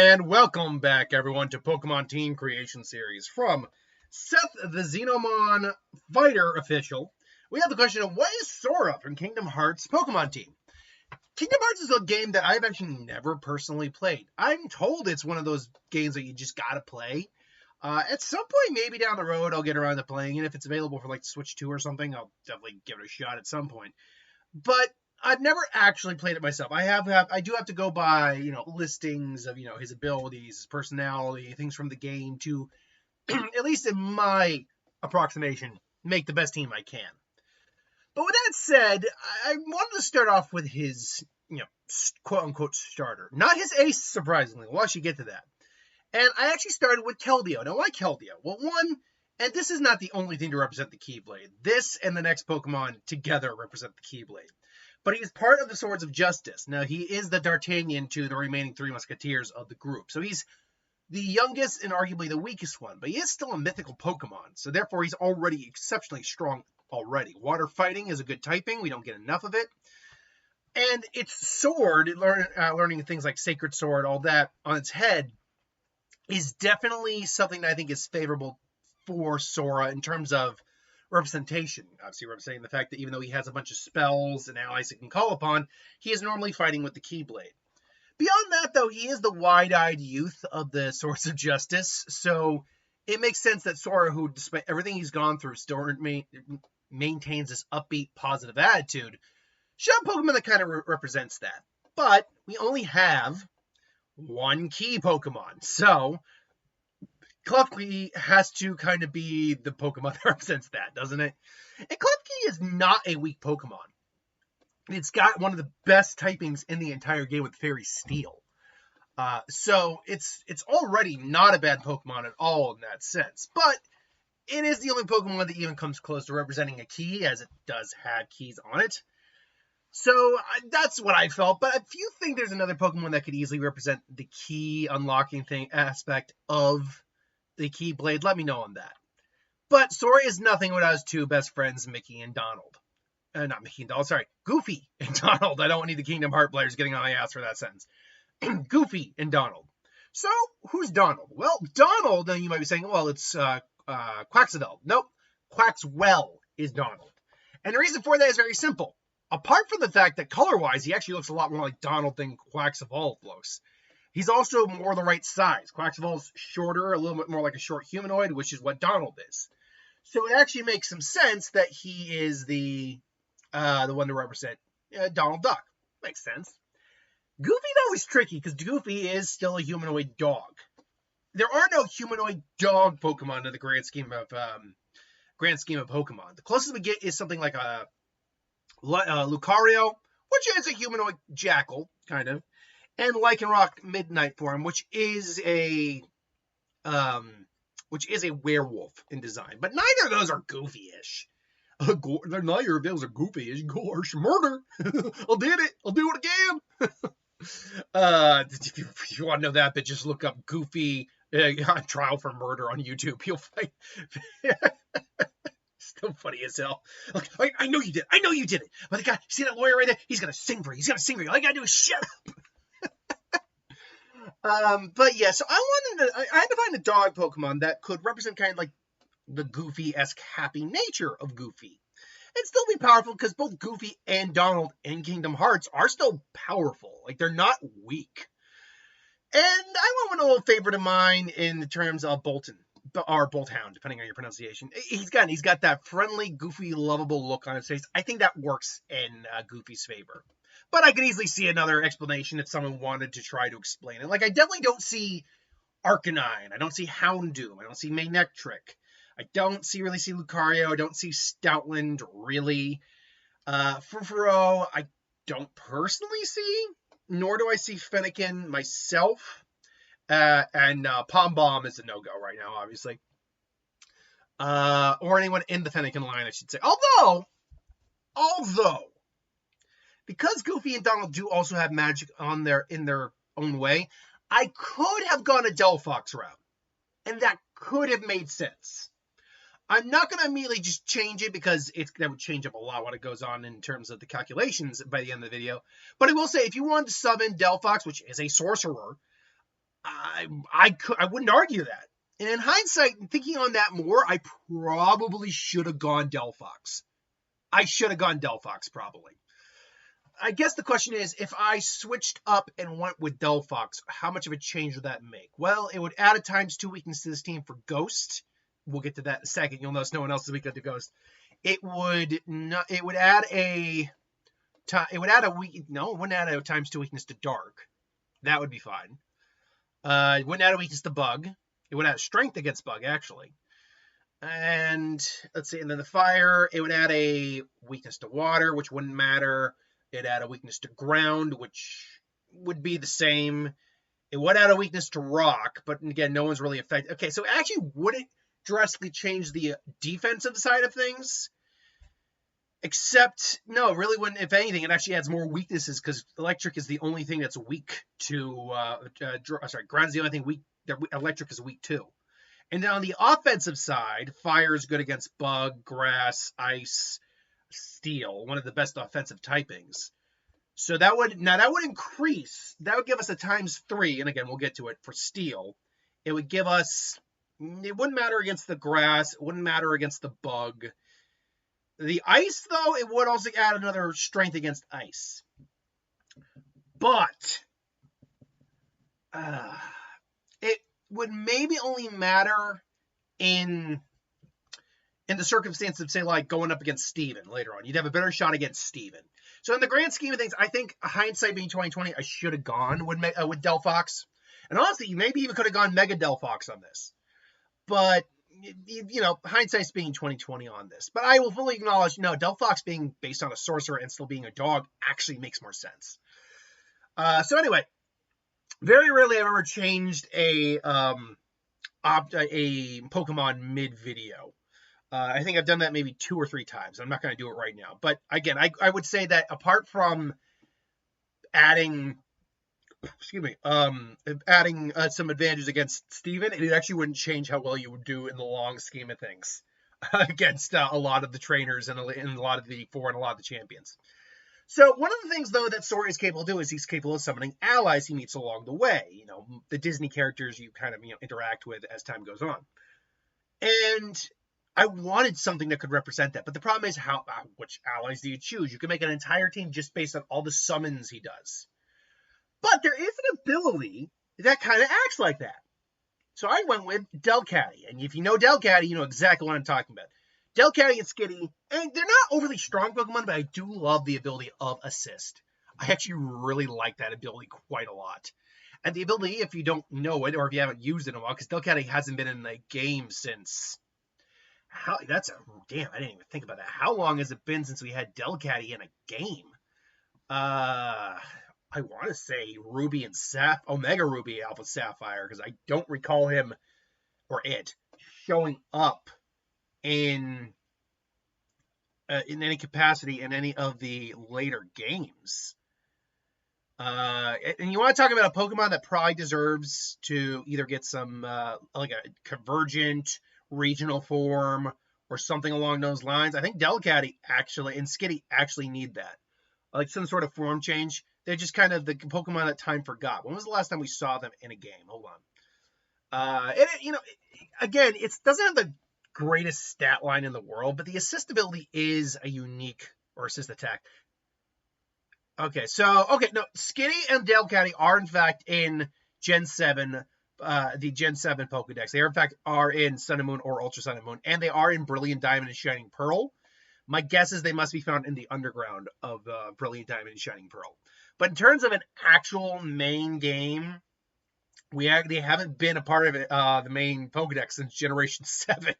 And welcome back, everyone, to Pokemon Team Creation Series. From Seth the Xenomon Fighter Official, we have the question of what is Sora from Kingdom Hearts Pokemon Team? Kingdom Hearts is a game that I've actually never personally played. I'm told it's one of those games that you just gotta play. At some point, maybe down the road, I'll get around to playing, and if it's available for like Switch 2 or something, I'll definitely give it a shot at some point. But I've never actually played it myself. I do have to go by, listings of, his abilities, his personality, things from the game to, at least in my approximation, make the best team I can. But with that said, I wanted to start off with his, quote unquote starter. Not his ace, surprisingly. We'll actually get to that. And I actually started with Keldeo. Now, why Keldeo? Well, one, and this is not the only thing to represent the Keyblade. This and the next Pokemon together represent the Keyblade. But he is part of the Swords of Justice. Now, he is the D'Artagnan to the remaining three Musketeers of the group. So he's the youngest and arguably the weakest one. But he is still a mythical Pokemon. So therefore, he's already exceptionally strong already. Water fighting is a good typing. We don't get enough of it. And its sword, learning things like Sacred Sword, all that on its head, is definitely something that I think is favorable for Sora in terms of representation. Obviously representing the fact that even though he has a bunch of spells and allies he can call upon, he is normally fighting with the Keyblade. Beyond that, though, he is the wide-eyed youth of the Swords of Justice, so it makes sense that Sora, who, despite everything he's gone through, still maintains this upbeat, positive attitude, should have Pokemon that kind of represents that. But we only have one key Pokemon, so Klefki has to kind of be the Pokemon that represents that, doesn't it? And Klefki is not a weak Pokemon. It's got one of the best typings in the entire game with Fairy Steel. So it's already not a bad Pokemon at all in that sense. But it is the only Pokemon that even comes close to representing a key, as it does have keys on it. So that's what I felt. But if you think there's another Pokemon that could easily represent the key unlocking aspect of the Keyblade, let me know on that. But Sora is nothing without his two best friends, Mickey and Donald. Not Mickey and Donald, sorry, Goofy and Donald. I don't need the Kingdom Hearts players getting on my ass for that sentence. Goofy and Donald. So, who's Donald? Well, Donald, then you might be saying, well, it's Quaxavel. Nope, Quaxwell is Donald. And the reason for that is very simple. Apart from the fact that color-wise, he actually looks a lot more like Donald than Quaxavel looks. He's also more the right size. Quaxavel's shorter, a little bit more like a short humanoid, which is what Donald is. So it actually makes some sense that he is the one to represent Donald Duck. Makes sense. Goofy, though, is tricky because Goofy is still a humanoid dog. There are no humanoid dog Pokemon in the grand scheme of Pokemon. The closest we get is something like a Lucario, which is a humanoid jackal, kind of, and Lycanroc Midnight form, which is a werewolf in design. But neither of those are Goofy-ish. Neither of those are Goofy-ish. Gosh, murder! I'll do it again. If you want to know that, but just look up Goofy on trial for murder on YouTube. You'll find. Still funny as hell. Like, I know you did. I know you did it. But the guy, see that lawyer right there? He's gonna sing for you. He's gonna sing for you. All you gotta do is shut up. But yeah, so I had to find a dog Pokemon that could represent kind of like the Goofy-esque happy nature of Goofy. And still be powerful because both Goofy and Donald in Kingdom Hearts are still powerful. Like, they're not weak. And I went with a little favorite of mine in the terms of Bolton. Or Bolthound, depending on your pronunciation. He's got that friendly, goofy, lovable look on his face. I think that works in Goofy's favor. But I could easily see another explanation if someone wanted to try to explain it. Like, I definitely don't see Arcanine. I don't see Houndoom. I don't see Manectric. I don't really see Lucario. I don't see Stoutland, really. Furfuro, I don't personally see. Nor do I see Fennekin myself. And Palm Bomb is a no-go right now, obviously. Or anyone in the Fennekin line, I should say. Although, because Goofy and Donald do also have magic in their own way, I could have gone a Delphox route. And that could have made sense. I'm not going to immediately just change it because that would change up a lot what it goes on in terms of the calculations by the end of the video. But I will say, if you wanted to sub in Delphox, which is a sorcerer, I wouldn't argue that. And in hindsight, thinking on that more, I probably should have gone Delphox. I should have gone Delphox, probably. I guess the question is, if I switched up and went with Delphox, how much of a change would that make? Well, it would add a ×2 weakness to this team for Ghost. We'll get to that in a second. You'll notice no one else is weak to Ghost. It would add a ×2 weakness to Dark. That would be fine. It wouldn't add a weakness to Bug. It would add a strength against Bug, actually. And let's see, and then the Fire, it would add a weakness to Water, which wouldn't matter. It'd add a weakness to Ground, which would be the same. It would add a weakness to Rock, but again, no one's really affected. Okay, so it actually wouldn't drastically change the defensive side of things. Except, no, really wouldn't. If anything, it actually adds more weaknesses because Electric is the only thing that's weak to, Ground's the only thing weak that Electric is weak to. And then on the offensive side, Fire is good against Bug, Grass, Ice, Steel, one of the best offensive typings. So that would increase, that would give us a ×3, and again, we'll get to it for Steel. It would give us, it wouldn't matter against the Grass, it wouldn't matter against the Bug. The Ice, though, it would also add another strength against Ice. But it would maybe only matter in the circumstance of, say, like going up against Steven later on. You'd have a better shot against Steven. So in the grand scheme of things, I think hindsight being 2020, I should have gone with Delphox. And honestly, you maybe even could have gone Mega Delphox on this. But hindsight's being 2020 on this. But I will fully acknowledge, no, Delphox being based on a sorcerer and still being a dog actually makes more sense. So anyway, very rarely I've ever changed a Pokemon mid-video. I think I've done that maybe 2 or 3 times. I'm not going to do it right now. But again, I would say that apart from adding some advantages against Steven, it actually wouldn't change how well you would do in the long scheme of things against a lot of the trainers and a lot of the champions. So one of the things, though, that Sora is capable of doing is he's capable of summoning allies he meets along the way. The Disney characters you kind of interact with as time goes on. And I wanted something that could represent that. But the problem is which allies do you choose? You can make an entire team just based on all the summons he does. But there is an ability that kind of acts like that. So I went with Delcatty. And if you know Delcatty, you know exactly what I'm talking about. Delcatty and Skitty, and they're not overly strong Pokemon, but I do love the ability of Assist. I actually really like that ability quite a lot. And the ability, if you don't know it, or if you haven't used it in a while, because Delcatty hasn't been in the game since... I didn't even think about that. How long has it been since we had Delcatty in a game? I want to say Ruby and Omega Ruby Alpha Sapphire, because I don't recall him or it showing up in any capacity in any of the later games. And you want to talk about a Pokemon that probably deserves to either get some like a convergent regional form or something along those lines. I think Delcatty and Skitty actually need that. Like some sort of form change. They're just kind of the Pokemon that time forgot. When was the last time we saw them in a game? Hold on. Again, it doesn't have the greatest stat line in the world, but the assist ability is a unique, or assist attack. Skitty and Delcatty are in fact in Gen 7, the Gen 7 Pokedex. They are in fact in Sun and Moon or Ultra Sun and Moon, and they are in Brilliant Diamond and Shining Pearl. My guess is they must be found in the underground of Brilliant Diamond and Shining Pearl. But in terms of an actual main game, they haven't been a part of the main Pokedex since Generation 7.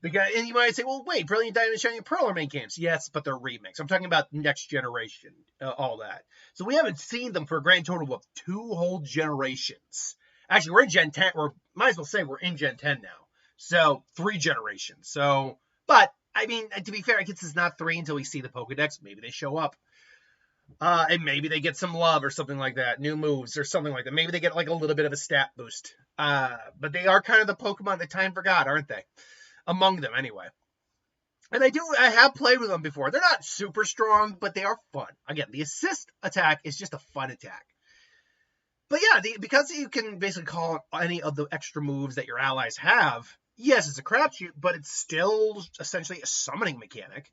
And you might say, well, wait, Brilliant Diamond and Shining Pearl are main games. Yes, but they're remakes. I'm talking about next generation, all that. So we haven't seen them for a grand total of 2 whole generations. Actually, we're in Gen 10, or might as well say we're in Gen 10 now. So 3 generations. So, but, I mean, to be fair, I guess it's not 3 until we see the Pokedex. Maybe they show up. And maybe they get some love or something like that. New moves or something like that. Maybe they get like a little bit of a stat boost. But they are kind of the Pokemon that time forgot, aren't they? Among them, anyway. And I have played with them before. They're not super strong, but they are fun. Again, the assist attack is just a fun attack. But yeah, because you can basically call any of the extra moves that your allies have, yes, it's a crapshoot, but it's still essentially a summoning mechanic.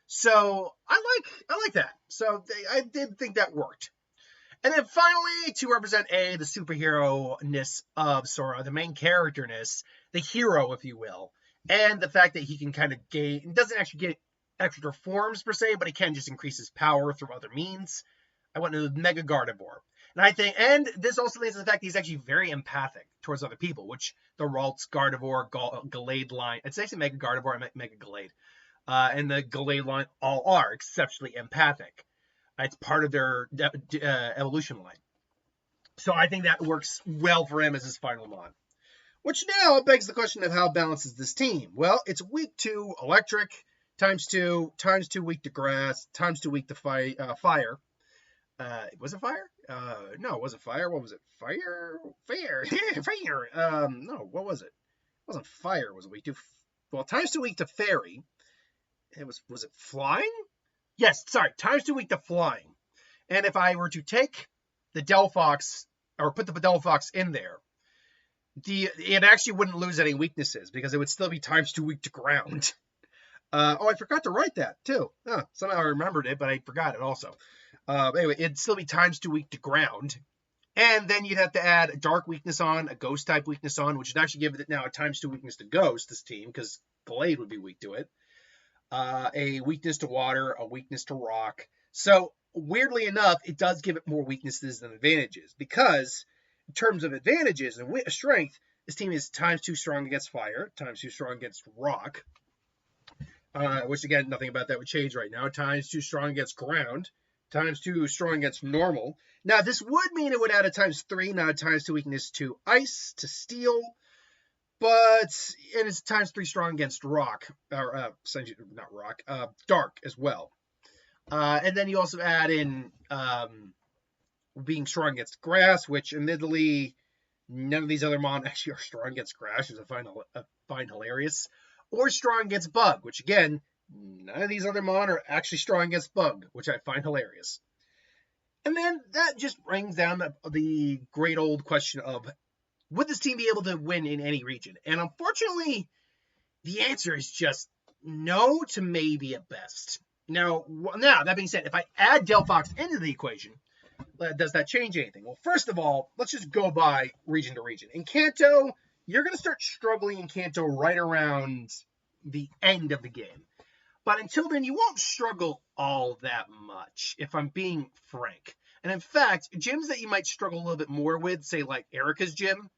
So I like that. So I did think that worked. And then finally, to represent the superhero-ness of Sora, the main character-ness, the hero, if you will, and the fact that he can kind of gain, doesn't actually get extra forms per se, but he can just increase his power through other means. I went with Mega Gardevoir. And I think, and this also leads to the fact that he's actually very empathic towards other people, which the Ralts, Gardevoir, Gallade line, it's actually Mega Gardevoir and Mega Gallade, and the Gallade line all are exceptionally empathic. It's part of their evolution line. So I think that works well for him as his final mon. Which now begs the question of how balances this team. Well, it's weak to electric, ×2, ×2 weak to grass, ×2 weak to fire. Was it fire? No, it wasn't fire. What was it? Fire? No, what was it? It wasn't fire. Was it weak to? Well, ×2 weak to fairy. It was it flying? Yes, sorry, ×2 weak to flying. And if I were to take the Delphox, or put the Delphox in there, it actually wouldn't lose any weaknesses, because it would still be ×2 weak to ground. I forgot to write that, too. Somehow I remembered it, but I forgot it also. Anyway, it'd still be ×2 weak to ground. And then you'd have to add a dark weakness on, a ghost type weakness on, which would actually give it now a ×2 weakness to ghost, this team, because Blade would be weak to it. A weakness to water, a weakness to rock. So, weirdly enough, it does give it more weaknesses than advantages, because in terms of advantages and strength, this team is ×2 strong against fire, ×2 strong against rock, which again, nothing about that would change right now, ×2 strong against ground, ×2 strong against normal. Now, this would mean it would add a ×3, not a ×2 weakness to ice, to steel, but and it's ×3 strong against rock, or not rock, dark as well. And then you also add in being strong against grass, which admittedly none of these other mon actually are strong against grass, which I find hilarious. Or strong against bug, which again, none of these other mon are actually strong against bug, which I find hilarious. And then that just brings down the great old question of, would this team be able to win in any region? And unfortunately, the answer is just no to maybe at best. Now, that being said, if I add Delphox into the equation, does that change anything? Well, first of all, let's just go by region to region. In Kanto, you're going to start struggling in Kanto right around the end of the game. But until then, you won't struggle all that much, if I'm being frank. And in fact, gyms that you might struggle a little bit more with, say like Erica's gym,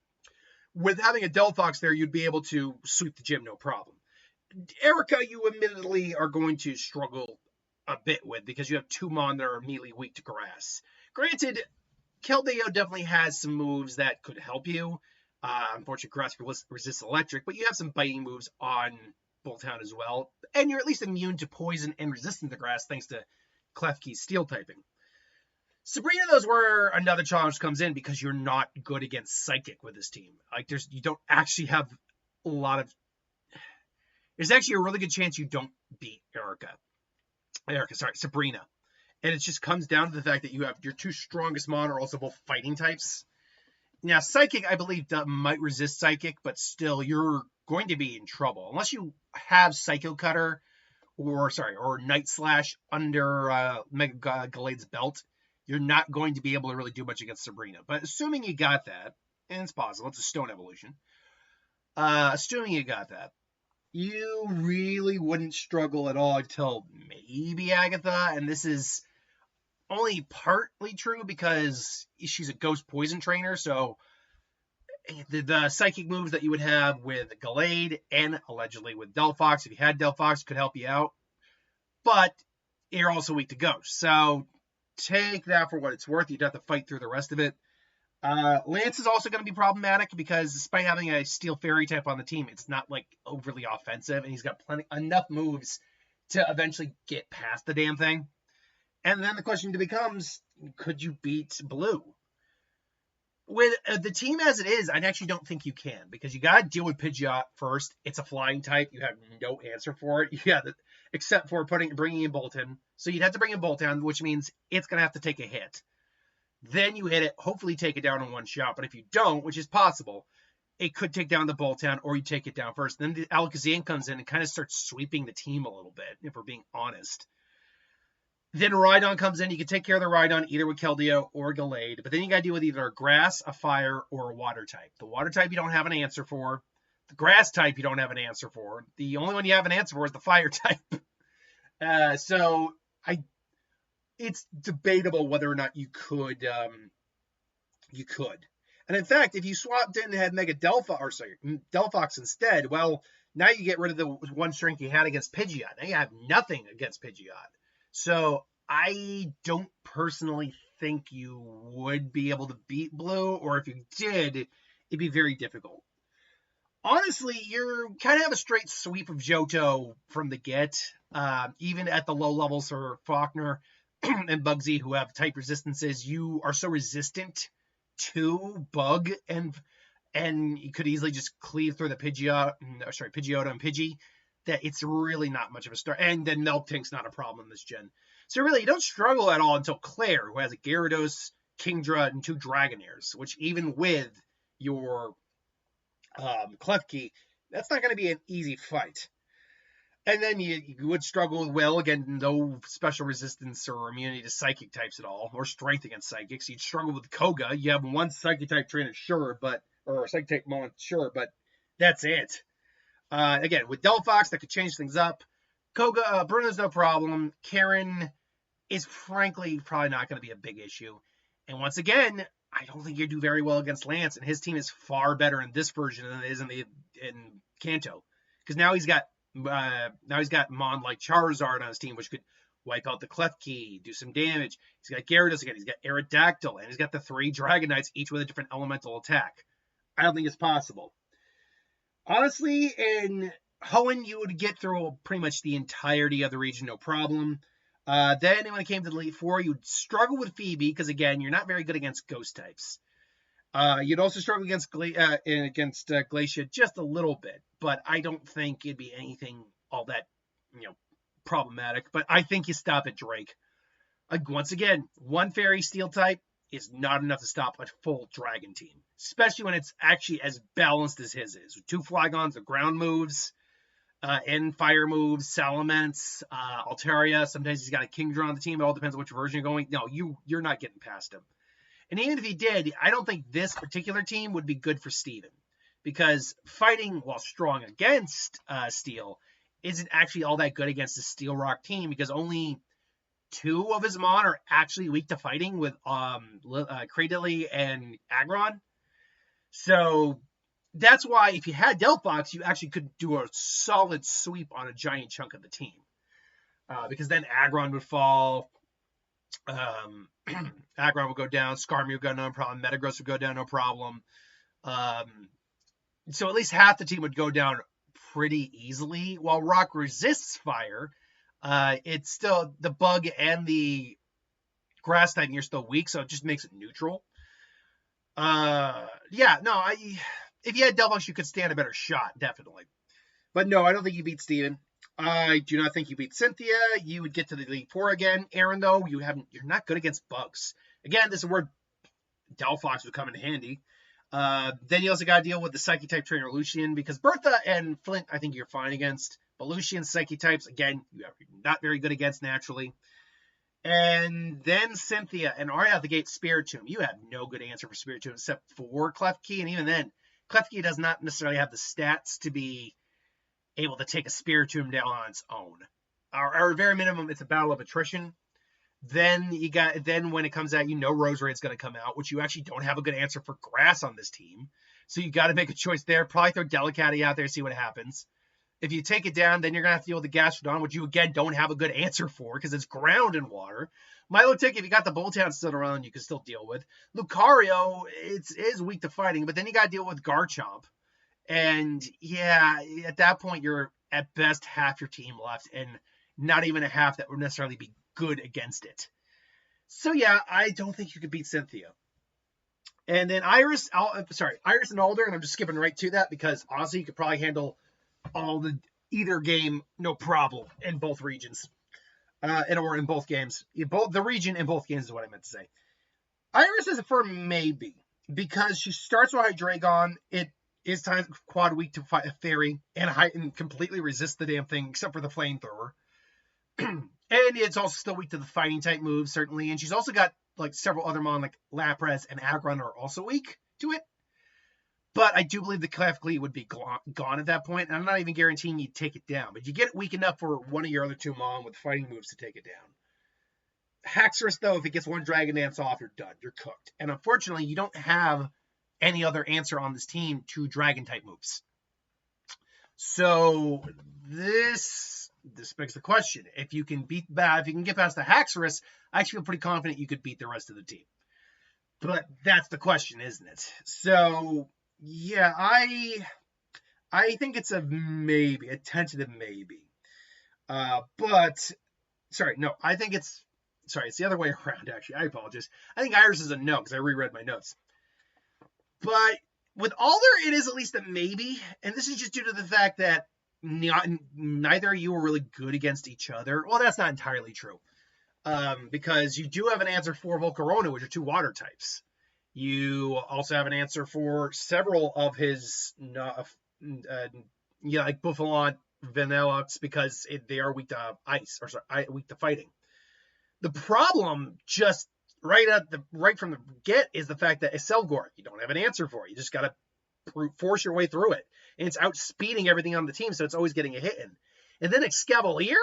with having a Delphox there, you'd be able to sweep the gym no problem. Erica, you admittedly are going to struggle a bit with, because you have two mon that are immediately weak to grass. Granted, Keldeo definitely has some moves that could help you. Unfortunately, grass resists electric, but you have some biting moves on Bolttown as well. And you're at least immune to poison and resistant to grass thanks to Klefki's steel typing. Sabrina, those where another challenge comes in, because you're not good against Psychic with this team. Like, you don't actually have a lot of... There's actually a really good chance you don't beat Sabrina. And it just comes down to the fact that you have your two strongest mon are also both fighting types. Now, Psychic, I believe, might resist Psychic, but still, you're going to be in trouble. Unless you have Psycho Cutter or Night Slash under Mega Gallade's belt, you're not going to be able to really do much against Sabrina. But assuming you got that, and it's possible, it's a stone evolution. Assuming you got that, you really wouldn't struggle at all until maybe Agatha, and this is only partly true because she's a ghost poison trainer, so the psychic moves that you would have with Gallade and allegedly with Delphox, if you had Delphox, could help you out, but you're also weak to ghost, so take that for what it's worth. You'd have to fight through the rest of it. Lance is also going to be problematic because despite having a steel fairy type on the team, it's not like overly offensive, and he's got enough moves to eventually get past the damn thing. And then the question becomes, could you beat Blue? With the team as it is, I actually don't think you can, because you got to deal with Pidgeot first. It's a flying type. You have no answer for it. Except for bringing in Bolttown. So you'd have to bring in Bolttown, which means it's going to have to take a hit. Then you hit it, hopefully take it down in one shot. But if you don't, which is possible, it could take down the Boltown, or you take it down first. Then the Alakazam comes in and kind of starts sweeping the team a little bit, if we're being honest. Then Rhydon comes in. You can take care of the Rhydon either with Keldeo or Gallade. But then you got to deal with either a grass, a fire, or a water type. The water type you don't have an answer for. The grass type you don't have an answer for. The only one you have an answer for is the fire type. It's debatable whether or not you could. And in fact, if you swapped in and had Mega Delphox instead, well, now you get rid of the one strength you had against Pidgeot. Now you have nothing against Pidgeot. So I don't personally think you would be able to beat Blue, or if you did, it'd be very difficult. Honestly, you're kind of have a straight sweep of Johto from the get, even at the low levels for Faulkner and Bugsy, who have type resistances. You are so resistant to Bug, and you could easily just cleave through the Pidgeotto and Pidgey, that it's really not much of a start. And then Meltank's not a problem in this gen. So really, you don't struggle at all until Claire, who has a Gyarados, Kingdra, and 2 Dragonairs, which even with your Klefki, that's not going to be an easy fight. And then you would struggle with Will. Again, no special resistance or immunity to psychic types at all, or strength against psychics. You'd struggle with Koga. You have one psychic type trainer, or psychic type mon, but that's it. Again, with Delphox, that could change things up. Koga, Bruno's no problem. Karen is frankly probably not going to be a big issue. And once again, I don't think you do very well against Lance, and his team is far better in this version than it is in Kanto, because now he's got Mon like Charizard on his team, which could wipe out the Klefki, do some damage. He's got Gyarados again. He's got Aerodactyl, and he's got the 3 Dragonites, each with a different elemental attack. I don't think it's possible. Honestly, in Hoenn, you would get through pretty much the entirety of the region, no problem. Then when it came to the Elite Four, you'd struggle with Phoebe, because again, you're not very good against ghost types. You'd also struggle against Glacia just a little bit, but I don't think it'd be anything all that, problematic. But I think you stop at Drake. Once again, one Fairy Steel type is not enough to stop a full Dragon team, especially when it's actually as balanced as his is. With 2 Flygons, the ground moves, and fire moves, Salamence, Altaria. Sometimes he's got a Kingdra on the team. It all depends on which version you're going. No, you're not getting past him. And even if he did, I don't think this particular team would be good for Steven, because fighting while strong against Steel isn't actually all that good against the Steel Rock team, because only 2 of his Mon are actually weak to fighting, with Cradily and Aggron. So that's why if you had Delphox, you actually could do a solid sweep on a giant chunk of the team, because then Aggron would fall. Aggron would go down, Skarmory would go down, no problem. Metagross would go down, no problem. So at least half the team would go down pretty easily. While Rock resists fire, it's still the Bug and the Grass typing are still weak, so it just makes it neutral. If you had Delphox, you could stand a better shot, definitely. But no, I don't think you beat Steven. I do not think you beat Cynthia. You would get to the Elite Four again. Aaron, though, you're not good against bugs. Again, this is where Delphox would come in handy. Then you also got to deal with the Psychic type trainer Lucian, because Bertha and Flint, I think you're fine against. But Lucian Psychic types, again, you're not very good against naturally. And then Cynthia, and right out the gate, Spiritomb. You have no good answer for Spiritomb except for Klefki, and even then, Klefki does not necessarily have the stats to be able to take a Spiritomb down on its own. Or at very minimum, it's a battle of attrition. Then when it comes out, Roserade going to come out, which you actually don't have a good answer for Grass on this team. So you got to make a choice there. Probably throw Delicati out there, see what happens. If you take it down, then you're going to have to deal with the Gastrodon, which you, again, don't have a good answer for because it's ground and water. Milotic, if you got the Boltown still around, you can still deal with. Lucario, it is weak to fighting, but then you got to deal with Garchomp. And, yeah, at that point, you're at best half your team left, and not even a half that would necessarily be good against it. So, yeah, I don't think you could beat Cynthia. And then Iris and Alder, and I'm just skipping right to that because, honestly, you could probably handle either game no problem in both regions. Or in both games. The region in both games is what I meant to say. Iris is a firm maybe, because she starts with Hydreigon. It is time quad weak to fight a fairy and completely resist the damn thing, except for the flamethrower. And it's also still weak to the fighting type moves, certainly. And she's also got like several other mon like Lapras and Aggron are also weak to it. But I do believe the Clefairy would be gone at that point. And I'm not even guaranteeing you'd take it down. But you get it weak enough for one of your other two mon with fighting moves to take it down. Haxorus, though, if it gets one Dragon Dance off, you're done. You're cooked. And unfortunately, you don't have any other answer on this team to Dragon-type moves. So this begs the question. If you can get past the Haxorus, I actually feel pretty confident you could beat the rest of the team. But that's the question, isn't it? So, yeah, I think it's a maybe, a tentative maybe. It's the other way around, actually. I apologize. I think Iris is a no, because I reread my notes. But with Alder, it is at least a maybe, and this is just due to the fact that neither of you are really good against each other. Well, that's not entirely true, because you do have an answer for Volcarona, which are two water types. You also have an answer for several of his, like Buffalon, Vanilluxe, because they are weak to weak to fighting. The problem, just right from the get, is the fact that Iselgor, you don't have an answer for it. You just got to force your way through it. And it's outspeeding everything on the team, so it's always getting a hit in. And then Excavalier,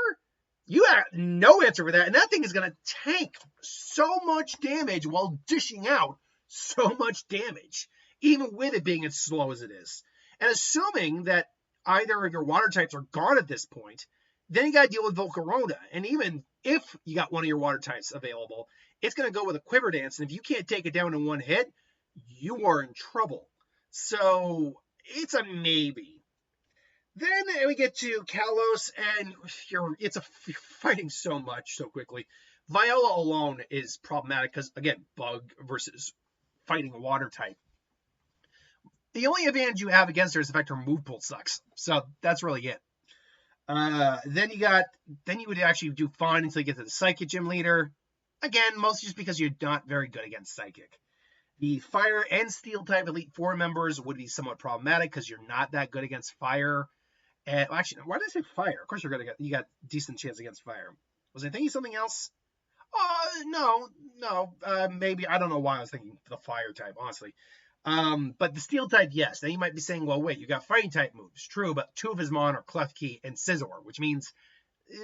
you have no answer for that. And that thing is going to tank so much damage while dishing out so much damage, even with it being as slow as it is. And assuming that either of your water types are gone at this point, then you got to deal with Volcarona. And even if you got one of your water types available, it's going to go with a Quiver Dance. And if you can't take it down in one hit, you are in trouble. So it's a maybe. Then we get to Kalos, and you're fighting so much so quickly. Viola alone is problematic because, again, bug versus fighting a water type. The only advantage you have against her is the fact her move pool sucks. So that's really it. Then you would actually do fine until you get to the Psychic Gym Leader. Again, mostly just because you're not very good against Psychic. The Fire and Steel type Elite Four members would be somewhat problematic because you're not that good against Fire. And actually, why did I say Fire? Of course you got decent chance against Fire. Was I thinking something else? No. Maybe, I don't know why I was thinking the Fire type, honestly. But the Steel type, yes. Now you might be saying, well, wait, you got fighting type moves. True, but two of his mon are Klefki and Scizor, which means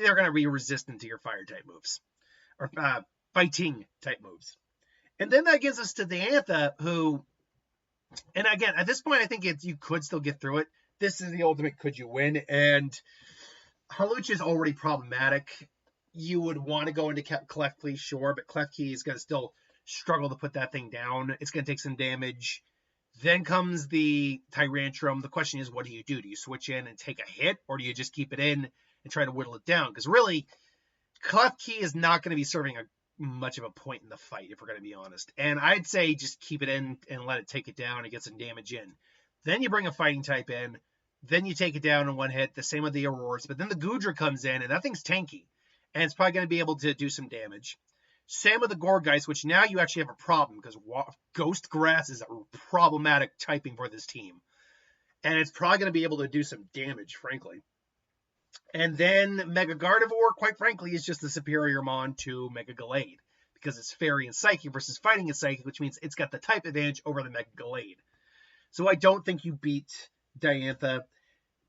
they're going to be resistant to your fire type moves. Or fighting type moves. And then that gives us to Diantha, who, and again, at this point, I think you could still get through it. This is the ultimate could you win. And Hawlucha is already problematic. You would want to go into Klefki, sure, but Klefki is going to still struggle to put that thing down. It's going to take some damage. Then comes the Tyrantrum. The question is, what do you do? Do you switch in and take a hit, or do you just keep it in and try to whittle it down? Because really, Klefki is not going to be serving much of a point in the fight, if we're going to be honest. And I'd say just keep it in and let it take it down and get some damage in. Then you bring a fighting type in. Then you take it down in one hit. The same with the Auroras. But then the Goodra comes in, and that thing's tanky. And it's probably going to be able to do some damage. Same with the Gourgeist, which now you actually have a problem because Ghost Grass is a problematic typing for this team. And it's probably going to be able to do some damage, frankly. And then Mega Gardevoir, quite frankly, is just the superior mon to Mega Gallade because it's Fairy and Psychic versus Fighting and Psychic, which means it's got the type advantage over the Mega Gallade. So I don't think you beat Diantha.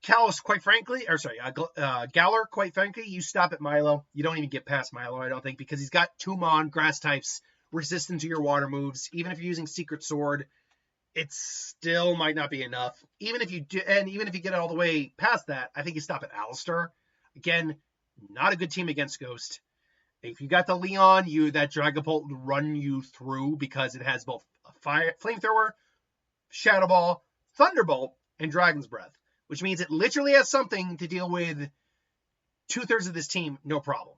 Kalos, quite frankly, Galar, quite frankly, you stop at Milo. You don't even get past Milo, I don't think, because he's got two mon, grass types, resistant to your water moves. Even if you're using Secret Sword, it still might not be enough. Even if you get all the way past that, I think you stop at Alistair. Again, not a good team against Ghost. If you got the Leon, that Dragapult will run you through because it has both a Flamethrower, Shadow Ball, Thunderbolt, and Dragon's Breath, which means it literally has something to deal with 2/3 of this team, no problem.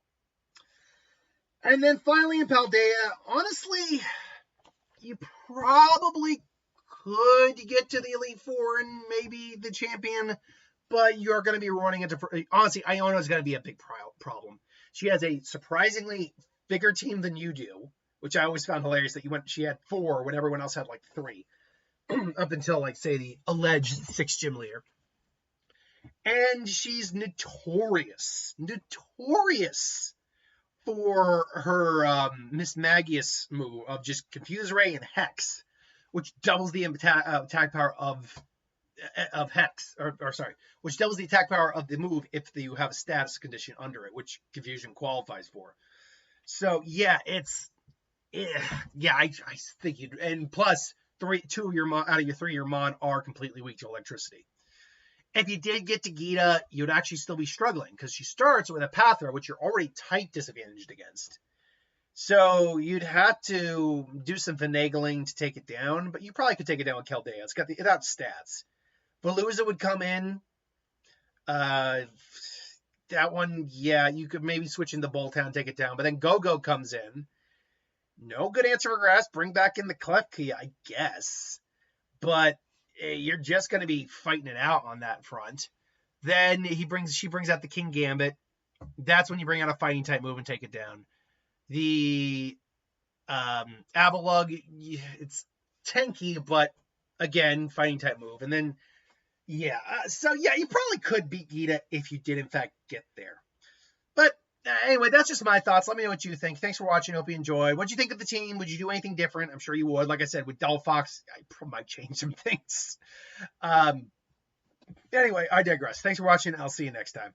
And then finally in Paldea, honestly, you probably could get to the Elite Four and maybe the champion, but you're going to be running into, honestly, Iona is going to be a big problem. She has a surprisingly bigger team than you do, which I always found hilarious that she had 4 when everyone else had like 3, up until like say the alleged 6th gym leader. And she's notorious for her Miss Magius move of just Confuse Ray and Hex, which doubles the attack power of Hex, or sorry, which doubles the attack power of the move if you have a status condition under it, which Confusion qualifies for. So yeah, I think you'd, and plus 2 of your mon out of your 3 your mon are completely weak to electricity. If you did get to Gita, you'd actually still be struggling because she starts with a Pathra, which you're already type disadvantaged against. So you'd have to do some finagling to take it down, but you probably could take it down with Keldea. It's got stats. Veluza would come in. That one, yeah, you could maybe switch into Boltown, take it down. But then Go-Go comes in. No good answer for Grass. Bring back in the Klefki, I guess. But you're just going to be fighting it out on that front. Then she brings out the King Gambit. That's when you bring out a fighting type move and take it down. The Avalugg, it's tanky, but again, fighting type move. And then, yeah, so yeah, you probably could beat Gita if you did in fact get there. But anyway, that's just my thoughts. Let me know what you think. Thanks for watching. Hope you enjoyed. What'd you think of the team? Would you do anything different? I'm sure you would. Like I said, with Delphox, I might change some things. Anyway, I digress. Thanks for watching. I'll see you next time.